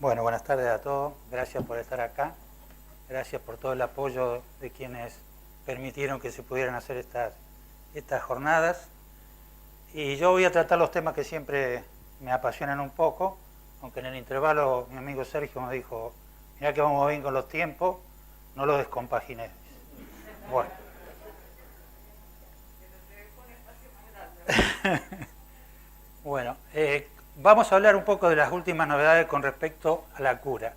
Bueno, buenas tardes a todos. Gracias por estar acá. Gracias por todo el apoyo de quienes permitieron que se pudieran hacer estas jornadas. Y yo voy a tratar los temas que siempre me apasionan un poco, aunque en el intervalo mi amigo Sergio me dijo, mirá que vamos bien con los tiempos, no los descompagines. Bueno. Bueno, vamos a hablar un poco de las últimas novedades con respecto a la cura.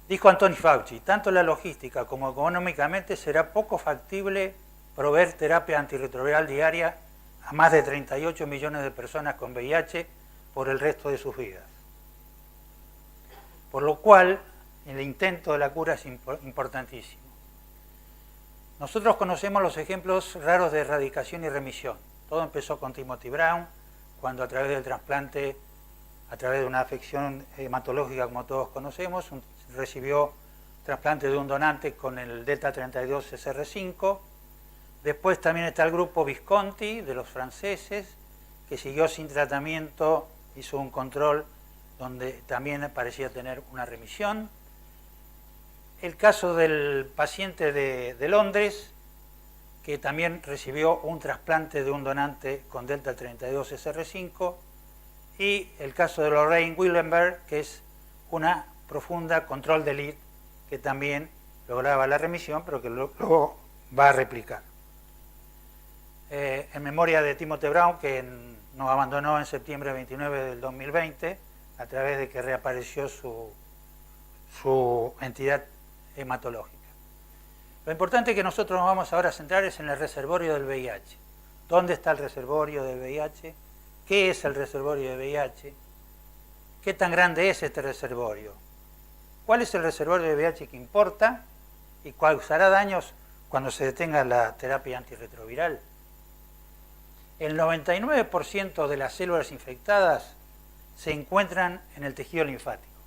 Dijo Anthony Fauci, tanto la logística como económicamente será poco factible proveer terapia antirretroviral diaria a más de 38 millones de personas con VIH por el resto de sus vidas. Por lo cual, el intento de la cura es importantísimo. Nosotros conocemos los ejemplos raros de erradicación y remisión. Todo empezó con Timothy Brown, cuando a través del trasplante, a través de una afección hematológica como todos conocemos, recibió trasplante de un donante con el delta 32 SR5. Después también está el grupo Visconti de los franceses, que siguió sin tratamiento, hizo un control donde también parecía tener una remisión. El caso del paciente de Londres, que también recibió un trasplante de un donante con delta 32 SR5, y el caso de Lorraine Willenberg, que es una profunda control delete, que también lograba la remisión, pero que luego va a replicar. En memoria de Timothy Brown, que nos abandonó en septiembre 29 del 2020, a través de que reapareció su entidad hematológica. Lo importante que nosotros nos vamos ahora a centrar es en el reservorio del VIH. ¿Dónde está el reservorio del VIH? ¿Qué es el reservorio de VIH? ¿Qué tan grande es este reservorio? ¿Cuál es el reservorio de VIH que importa y causará daños cuando se detenga la terapia antirretroviral? El 99% de las células infectadas se encuentran en el tejido linfático,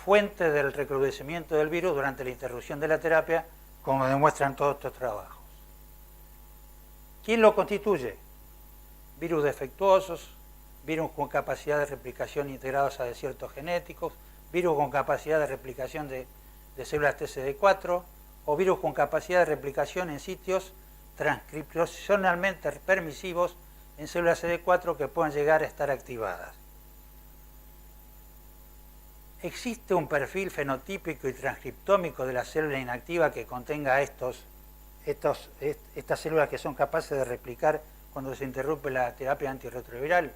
fuente del recrudecimiento del virus durante la interrupción de la terapia, como demuestran todos estos trabajos. ¿Quién lo constituye? Virus defectuosos, virus con capacidad de replicación integrados a desiertos genéticos, virus con capacidad de replicación de células TCD4 o virus con capacidad de replicación en sitios transcripcionalmente permisivos en células CD4 que puedan llegar a estar activadas. ¿Existe un perfil fenotípico y transcriptómico de la célula inactiva que contenga estas células que son capaces de replicar cuando se interrumpe la terapia antirretroviral?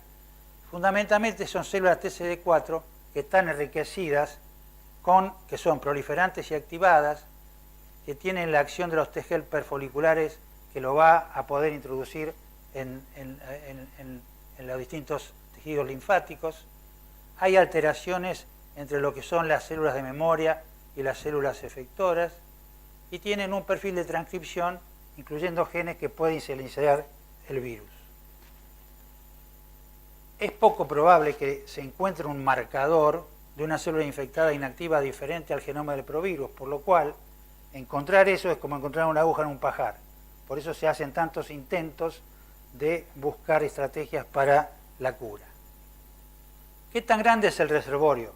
Fundamentalmente son células TCD4 que están enriquecidas que son proliferantes y activadas, que tienen la acción de los T helper foliculares que lo va a poder introducir en los distintos tejidos linfáticos. Hay alteraciones entre lo que son las células de memoria y las células efectoras, y tienen un perfil de transcripción, incluyendo genes que pueden silenciar el virus. Es poco probable que se encuentre un marcador de una célula infectada inactiva diferente al genoma del provirus, por lo cual encontrar eso es como encontrar una aguja en un pajar. Por eso se hacen tantos intentos de buscar estrategias para la cura. ¿Qué tan grande es el reservorio?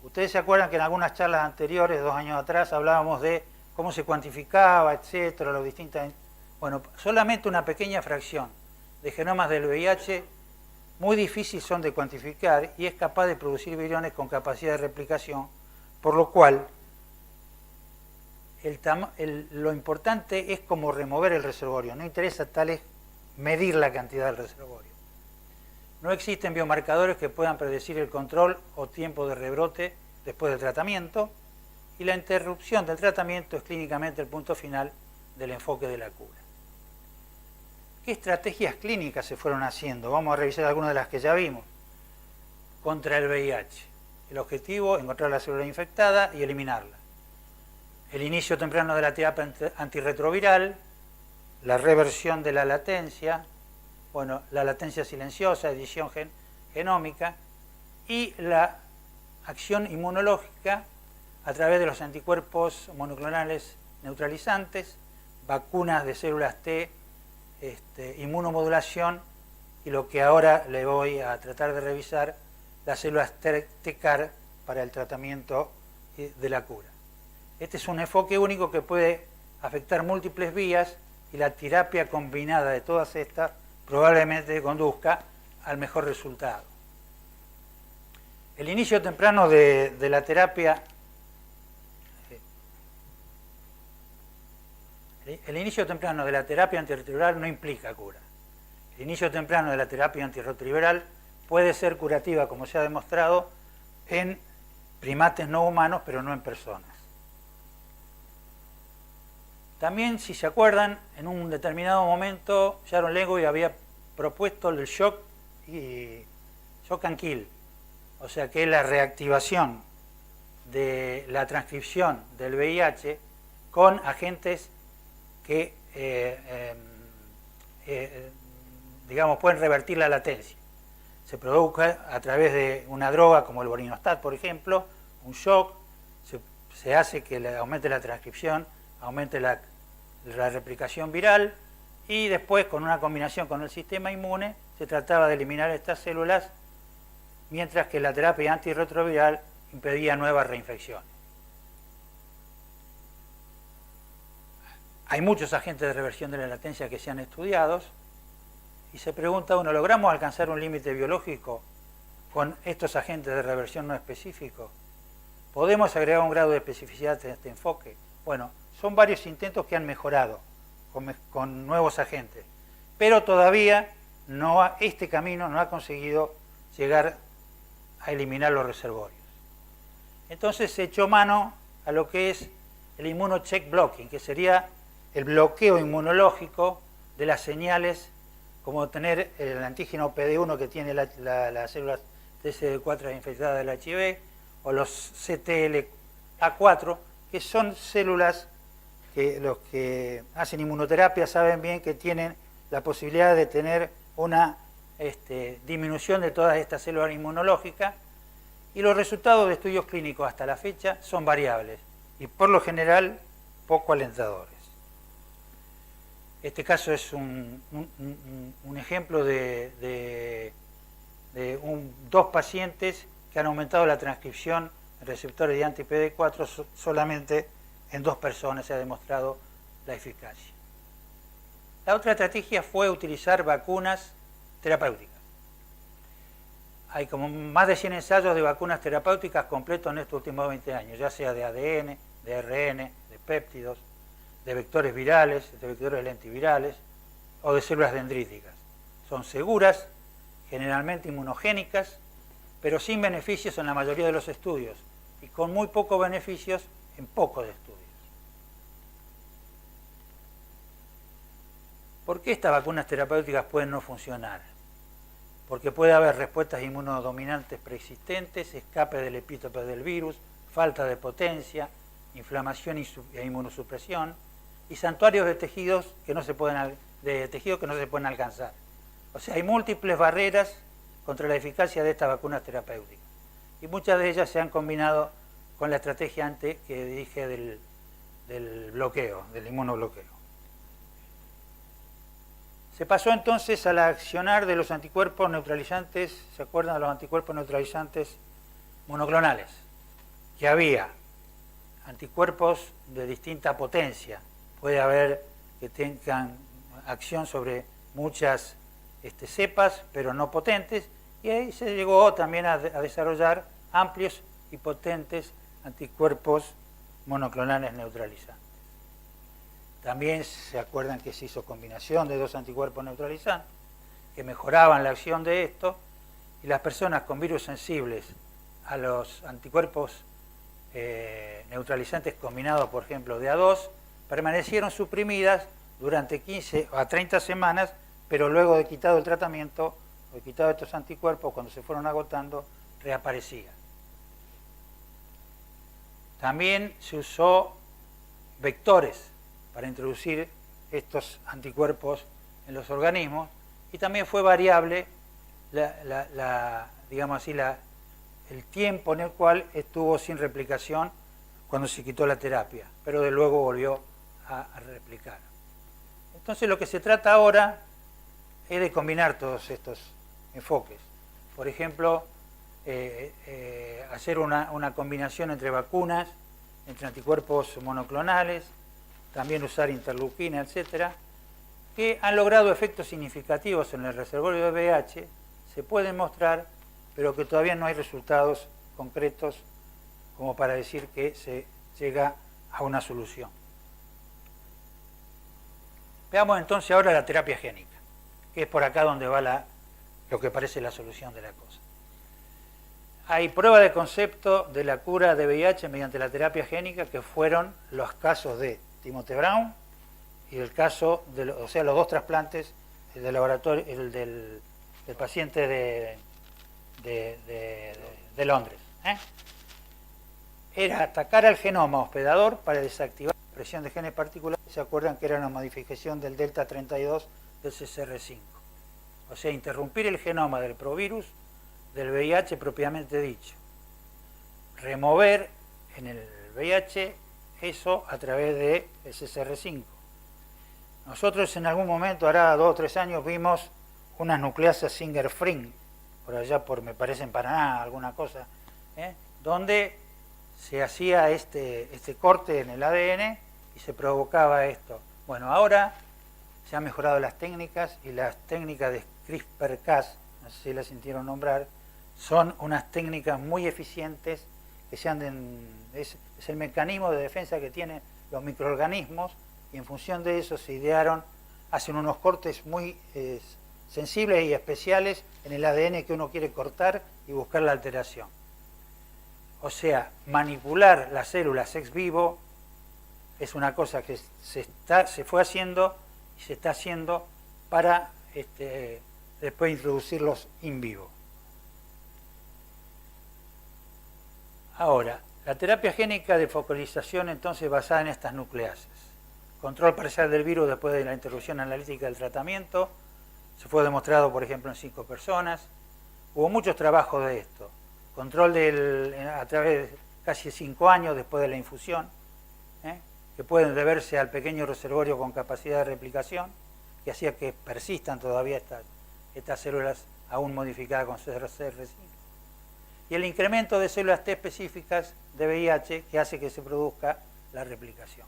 Ustedes se acuerdan que en algunas charlas anteriores, 2 años atrás, hablábamos de cómo se cuantificaba, etcétera, los distintos. Bueno, solamente una pequeña fracción de genomas del VIH muy difíciles son de cuantificar y es capaz de producir viriones con capacidad de replicación, por lo cual lo importante es cómo remover el reservorio. No interesa tal es medir la cantidad del reservorio. No existen biomarcadores que puedan predecir el control o tiempo de rebrote después del tratamiento, y la interrupción del tratamiento es clínicamente el punto final del enfoque de la cura. ¿Qué estrategias clínicas se fueron haciendo? Vamos a revisar algunas de las que ya vimos. Contra el VIH. El objetivo, encontrar la célula infectada y eliminarla. El inicio temprano de la terapia antirretroviral, la reversión de la latencia, la latencia silenciosa, edición genómica, y la acción inmunológica a través de los anticuerpos monoclonales neutralizantes, vacunas de células T, inmunomodulación, y lo que ahora le voy a tratar de revisar las células TCAR para el tratamiento de la cura. Este es un enfoque único que puede afectar múltiples vías y la terapia combinada de todas estas probablemente conduzca al mejor resultado. El inicio temprano de la terapia antirretroviral no implica cura. El inicio temprano de la terapia antirretroviral puede ser curativa, como se ha demostrado, en primates no humanos, pero no en personas. También, si se acuerdan, en un determinado momento Sharon Legui había propuesto el shock and kill, o sea que la reactivación de la transcripción del VIH con agentes que digamos, pueden revertir la latencia. Se produzca a través de una droga como el Borinostat, por ejemplo, un shock, se hace que aumente la transcripción, aumente la replicación viral, y después, con una combinación con el sistema inmune, se trataba de eliminar estas células, mientras que la terapia antirretroviral impedía nuevas reinfecciones. Hay muchos agentes de reversión de la latencia que se han estudiado, y se pregunta uno, ¿logramos alcanzar un límite biológico con estos agentes de reversión no específicos? ¿Podemos agregar un grado de especificidad en este enfoque? Bueno, son varios intentos que han mejorado con nuevos agentes, pero todavía este camino no ha conseguido llegar a eliminar los reservorios. Entonces se echó mano a lo que es el immunocheck blocking, que sería el bloqueo inmunológico de las señales, como tener el antígeno PD1 que tiene las células TCD4 infectadas del HIV, o los CTLA4, que son células que los que hacen inmunoterapia saben bien que tienen la posibilidad de tener una disminución de todas estas células inmunológicas, y los resultados de estudios clínicos hasta la fecha son variables y por lo general poco alentadores. Este caso es un ejemplo de dos pacientes que han aumentado la transcripción de receptores de anti-PD4 solamente en 2 personas. Se ha demostrado la eficacia. La otra estrategia fue utilizar vacunas terapéuticas. Hay como más de 100 ensayos de vacunas terapéuticas completos en estos últimos 20 años, ya sea de ADN, de ARN, de péptidos, de vectores virales, de vectores lentivirales o de células dendríticas. Son seguras, generalmente inmunogénicas, pero sin beneficios en la mayoría de los estudios y con muy pocos beneficios en pocos estudios. ¿Por qué estas vacunas terapéuticas pueden no funcionar? Porque puede haber respuestas inmunodominantes preexistentes, escape del epítope del virus, falta de potencia, inflamación e inmunosupresión, y santuarios de tejidos que no se pueden alcanzar. O sea, hay múltiples barreras contra la eficacia de estas vacunas terapéuticas. Y muchas de ellas se han combinado con la estrategia antes que dije del bloqueo, del inmunobloqueo. Se pasó entonces al accionar de los anticuerpos neutralizantes. ¿Se acuerdan de los anticuerpos neutralizantes monoclonales? Que había anticuerpos de distinta potencia. Puede haber que tengan acción sobre muchas cepas, pero no potentes, y ahí se llegó también a desarrollar amplios y potentes anticuerpos monoclonales neutralizantes. También se acuerdan que se hizo combinación de 2 anticuerpos neutralizantes que mejoraban la acción de esto, y las personas con virus sensibles a los anticuerpos neutralizantes combinados, por ejemplo, de A2, permanecieron suprimidas durante 15 a 30 semanas, pero luego de quitado el tratamiento, o de quitado estos anticuerpos, cuando se fueron agotando, reaparecían. También se usó vectores para introducir estos anticuerpos en los organismos, y también fue variable digamos así, el tiempo en el cual estuvo sin replicación cuando se quitó la terapia, pero de luego volvió a replicar. Entonces lo que se trata ahora es de combinar todos estos enfoques. Por ejemplo, hacer una combinación entre vacunas, entre anticuerpos monoclonales, también usar interleuquina, etcétera, que han logrado efectos significativos en el reservorio de VIH, se pueden mostrar, pero que todavía no hay resultados concretos como para decir que se llega a una solución. Veamos entonces ahora la terapia génica, que es por acá donde va lo que parece la solución de la cosa. Hay prueba de concepto de la cura de VIH mediante la terapia génica, que fueron los casos de Timothy Brown y el caso, o sea, los dos trasplantes del laboratorio, el del paciente de Londres. Era atacar al genoma hospedador para desactivar la expresión de genes particulares. ¿Se acuerdan que era una modificación del delta 32 del CCR5? O sea, interrumpir el genoma del provirus del VIH propiamente dicho. Remover en el VIH eso a través del CCR5. Nosotros en algún momento, hará 2 o 3 años, vimos unas nucleasas Singer-Fring, por allá por, me parece, en Paraná, alguna cosa, donde se hacía este corte en el ADN y se provocaba esto. Bueno, ahora se han mejorado las técnicas, y las técnicas de CRISPR-Cas, no sé si las sintieron nombrar, son unas técnicas muy eficientes que es el mecanismo de defensa que tienen los microorganismos, y en función de eso se idearon, hacen unos cortes muy sensibles y especiales en el ADN que uno quiere cortar y buscar la alteración. O sea, manipular las células ex vivo es una cosa que se fue haciendo y se está haciendo para después introducirlos in vivo. Ahora, la terapia génica de focalización entonces basada en estas nucleases. Control parcial del virus después de la interrupción analítica del tratamiento. Se fue demostrado, por ejemplo, en 5 personas. Hubo muchos trabajos de esto. Control a través de casi 5 años después de la infusión, que pueden deberse al pequeño reservorio con capacidad de replicación, que hacía que persistan todavía estas células aún modificadas con CCR5. Y el incremento de células T específicas de VIH que hace que se produzca la replicación.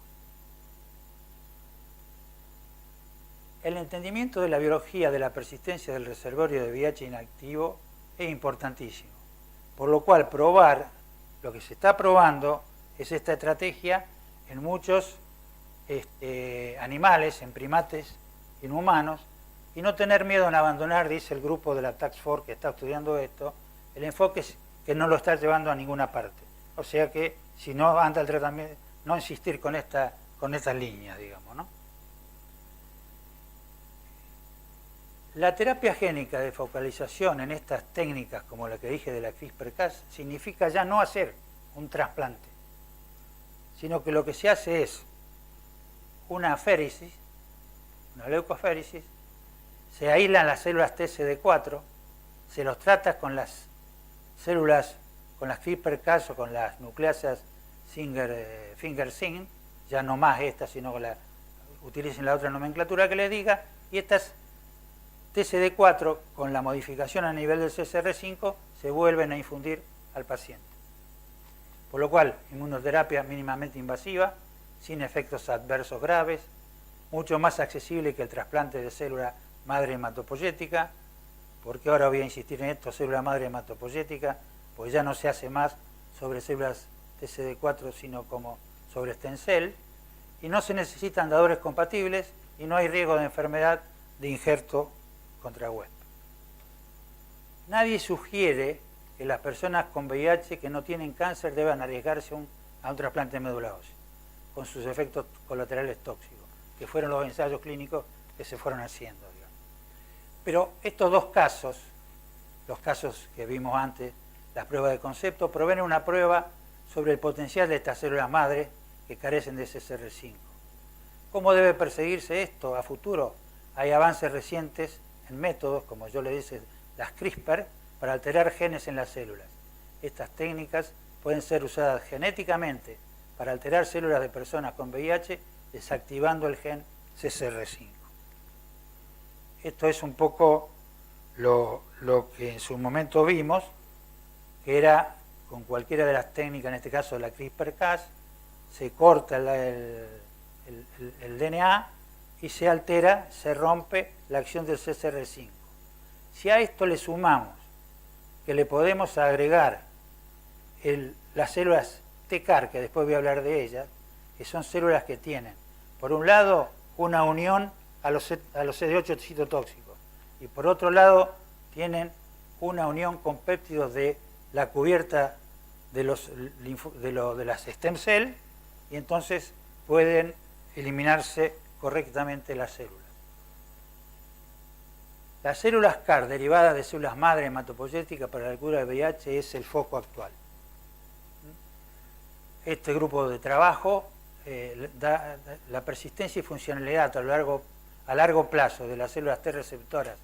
El entendimiento de la biología de la persistencia del reservorio de VIH inactivo es importantísimo, por lo cual lo que se está probando es esta estrategia en muchos animales, en primates, en humanos, y no tener miedo en abandonar, dice el grupo de la Task Force que está estudiando esto, el enfoque es que no lo está llevando a ninguna parte. O sea que si no anda el tratamiento, no insistir con estas líneas, digamos, ¿no? La terapia génica de focalización en estas técnicas, como la que dije de la CRISPR-Cas, significa ya no hacer un trasplante, sino que lo que se hace es una aféresis, una leucoféresis, se aíslan las células TCD4, se los trata con las células, con las CRISPR-Cas o con las nucleasas Finger-Zinc, ya no más estas, sino que utilicen la otra nomenclatura que les diga, y estas TCD4 con la modificación a nivel del CCR5 se vuelven a infundir al paciente. Por lo cual, inmunoterapia mínimamente invasiva, sin efectos adversos graves, mucho más accesible que el trasplante de célula madre hematopoyética, porque ahora voy a insistir en esto, célula madre hematopoyética, pues ya no se hace más sobre células TCD4, sino como sobre stem cell, y no se necesitan dadores compatibles y no hay riesgo de enfermedad de injerto contra huésped. Nadie sugiere que las personas con VIH que no tienen cáncer deban arriesgarse a un trasplante de médula ósea, con sus efectos colaterales tóxicos, que fueron los ensayos clínicos que se fueron haciendo, digamos. Pero estos dos casos, los casos que vimos antes, las pruebas de concepto, proveen una prueba sobre el potencial de estas células madre que carecen de CCR5. ¿Cómo debe perseguirse esto a futuro? Hay avances recientes en métodos, como yo le dije, las CRISPR, para alterar genes en las células. Estas técnicas pueden ser usadas genéticamente para alterar células de personas con VIH, desactivando el gen CCR5. Esto es un poco lo que en su momento vimos, que era con cualquiera de las técnicas, en este caso la CRISPR-Cas, se corta el DNA y se altera, se rompe la acción del CCR5. Si a esto le sumamos que le podemos agregar las células TCAR, que después voy a hablar de ellas, que son células que tienen, por un lado, una unión a los CD8 citotóxicos, y por otro lado, tienen una unión con péptidos de la cubierta de las stem cell, y entonces pueden eliminarse correctamente las células. Las células CAR derivadas de células madre hematopoyéticas para la cura del VIH es el foco actual. Este grupo de trabajo da la persistencia y funcionalidad a largo plazo de las células T receptoras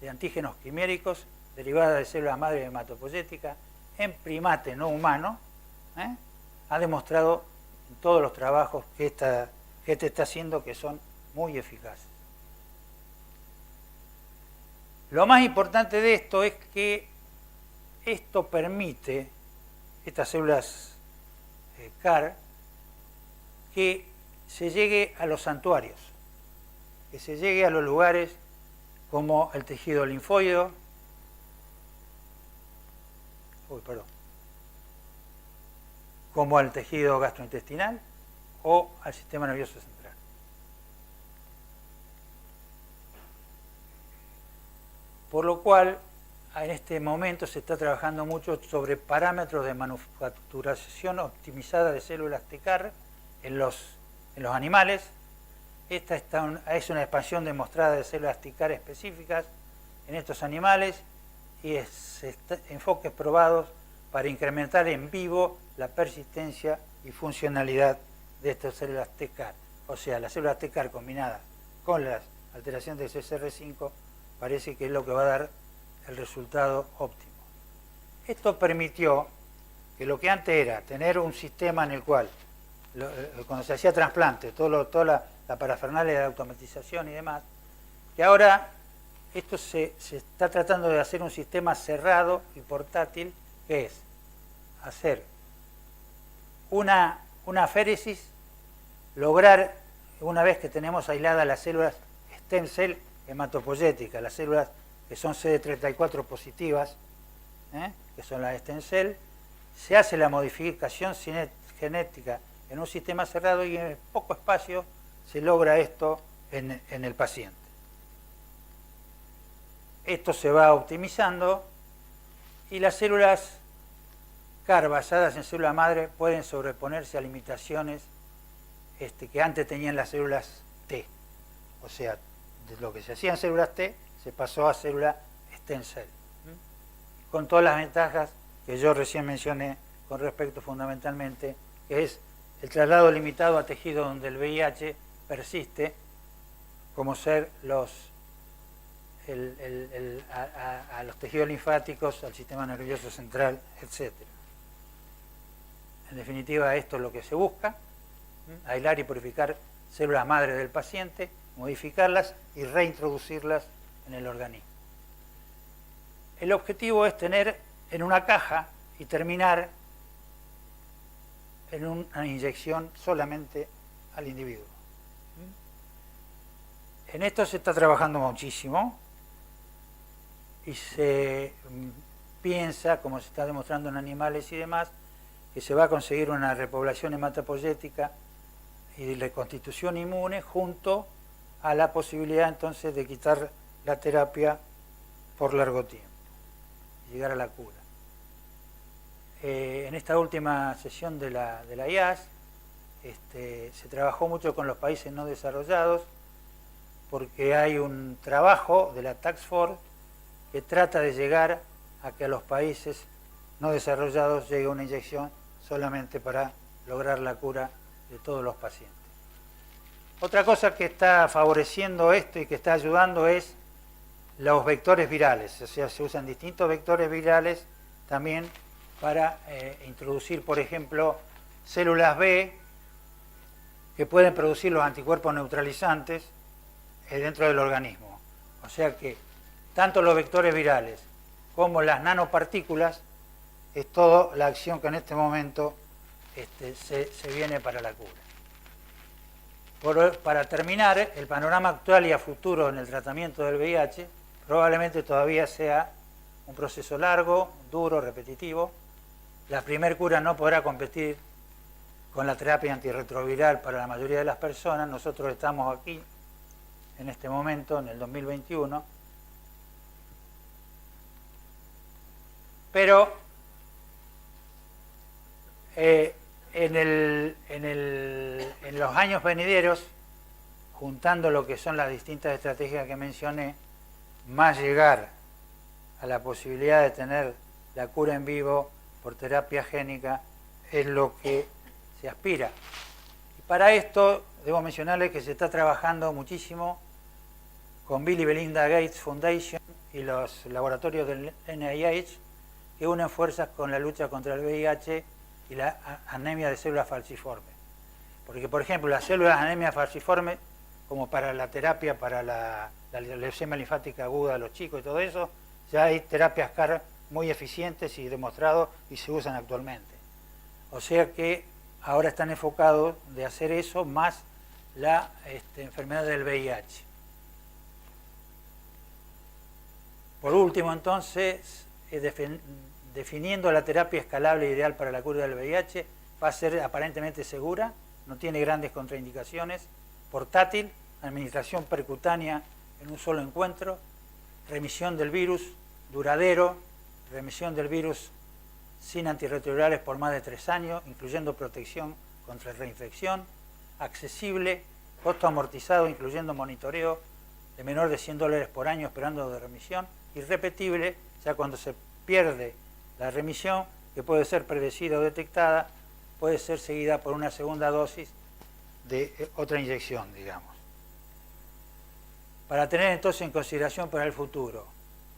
de antígenos quiméricos derivadas de células madre hematopoyéticas en primate no humano, ha demostrado en todos los trabajos que este está haciendo que son muy eficaces. Lo más importante de esto es que esto permite, estas células CAR, que se llegue a los santuarios, que se llegue a los lugares como el tejido linfóide, como al tejido gastrointestinal o al sistema nervioso central. Por lo cual, en este momento se está trabajando mucho sobre parámetros de manufacturación optimizada de células TCAR en los animales. Esta es una expansión demostrada de células TCAR específicas en estos animales y enfoques probados para incrementar en vivo la persistencia y funcionalidad de estas células TCAR. O sea, las células TCAR combinadas con las alteraciones del CCR5 parece que es lo que va a dar el resultado óptimo. Esto permitió que lo que antes era tener un sistema en el cual, cuando se hacía trasplante, toda la parafernalia de automatización y demás, que ahora esto se está tratando de hacer un sistema cerrado y portátil, que es hacer una aféresis, lograr, una vez que tenemos aisladas las células stem cell hematopoyéticas, las células que son CD34 positivas, que son las stem cell, se hace la modificación genética en un sistema cerrado y en poco espacio se logra esto en el paciente. Esto se va optimizando y las células CAR basadas en célula madre pueden sobreponerse a limitaciones que antes tenían las células T. O sea, de lo que se hacía en células T se pasó a célula stem cell, con todas las ventajas que yo recién mencioné con respecto fundamentalmente, que es el traslado limitado a tejidos donde el VIH persiste, como ser a los tejidos linfáticos, al sistema nervioso central, etc. En definitiva, esto es lo que se busca, aislar y purificar células madre del paciente, modificarlas y reintroducirlas en el organismo. El objetivo es tener en una caja y terminar en una inyección solamente al individuo. En esto se está trabajando muchísimo y se piensa, como se está demostrando en animales y demás, que se va a conseguir una repoblación hematopoyética y de reconstitución inmune junto a la posibilidad entonces de quitar la terapia por largo tiempo y llegar a la cura. En esta última sesión de la IAS se trabajó mucho con los países no desarrollados porque hay un trabajo de la Task Force que trata de llegar a que a los países no desarrollados llegue una inyección solamente para lograr la cura de todos los pacientes. Otra cosa que está favoreciendo esto y que está ayudando es los vectores virales, o sea, se usan distintos vectores virales también para introducir, por ejemplo, células B que pueden producir los anticuerpos neutralizantes dentro del organismo. O sea que tanto los vectores virales como las nanopartículas es toda la acción que en este momento se viene para la cura. Para terminar, el panorama actual y a futuro en el tratamiento del VIH probablemente todavía sea un proceso largo, duro, repetitivo. La primer cura no podrá competir con la terapia antirretroviral para la mayoría de las personas. Nosotros estamos aquí, en este momento, en el 2021, pero en los años venideros, juntando lo que son las distintas estrategias que mencioné, más llegar a la posibilidad de tener la cura en vivo por terapia génica es lo que se aspira. Y para esto debo mencionarles que se está trabajando muchísimo con Bill y Melinda Gates Foundation y los laboratorios del NIH, que unen fuerzas con la lucha contra el VIH y la anemia de células falciformes. Porque, por ejemplo, las células anemia falciformes, como para la terapia para la leucemia linfática aguda de los chicos y todo eso, ya hay terapias CAR muy eficientes y demostrados y se usan actualmente. O sea que ahora están enfocados de hacer eso más la enfermedad del VIH. Por último, entonces, definiendo la terapia escalable ideal para la cura del VIH, va a ser aparentemente segura, no tiene grandes contraindicaciones, portátil, administración percutánea en un solo encuentro, remisión del virus duradero, remisión del virus sin antirretrovirales por más de 3 años, incluyendo protección contra reinfección, accesible, costo amortizado, incluyendo monitoreo de menor de $100 por año esperando de remisión, y repetible, ya cuando se pierde la remisión, que puede ser predecida o detectada, puede ser seguida por una segunda dosis de otra inyección, digamos. Para tener entonces en consideración para el futuro,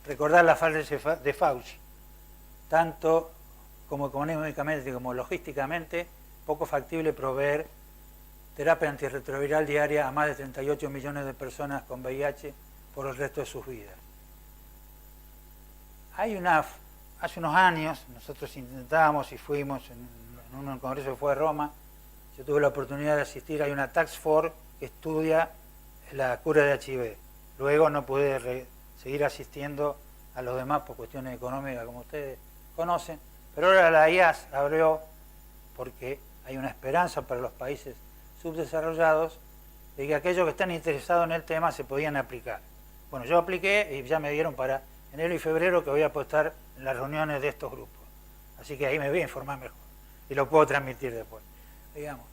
recordar la frase de Fauci, tanto como económicamente como logísticamente, poco factible proveer terapia antirretroviral diaria a más de 38 millones de personas con VIH por el resto de sus vidas. Hace unos años nosotros intentábamos y fuimos en un congreso que fue a Roma, yo tuve la oportunidad de asistir, hay una task force que estudia la cura de HIV. Luego no pude seguir asistiendo a los demás por cuestiones económicas, como ustedes conocen, pero ahora la IAS abrió porque hay una esperanza para los países subdesarrollados de que aquellos que están interesados en el tema se podían aplicar. Bueno, yo apliqué y ya me dieron para enero y febrero que voy a estar en las reuniones de estos grupos. Así que ahí me voy a informar mejor y lo puedo transmitir después, digamos.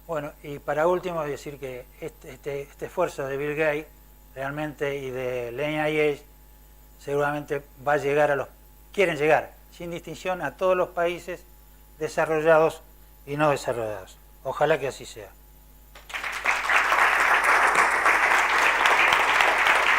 Bueno, y para último decir que este esfuerzo de Bill Gates realmente y de NIH seguramente va a llegar quieren llegar sin distinción a todos los países desarrollados y no desarrollados. Ojalá que así sea.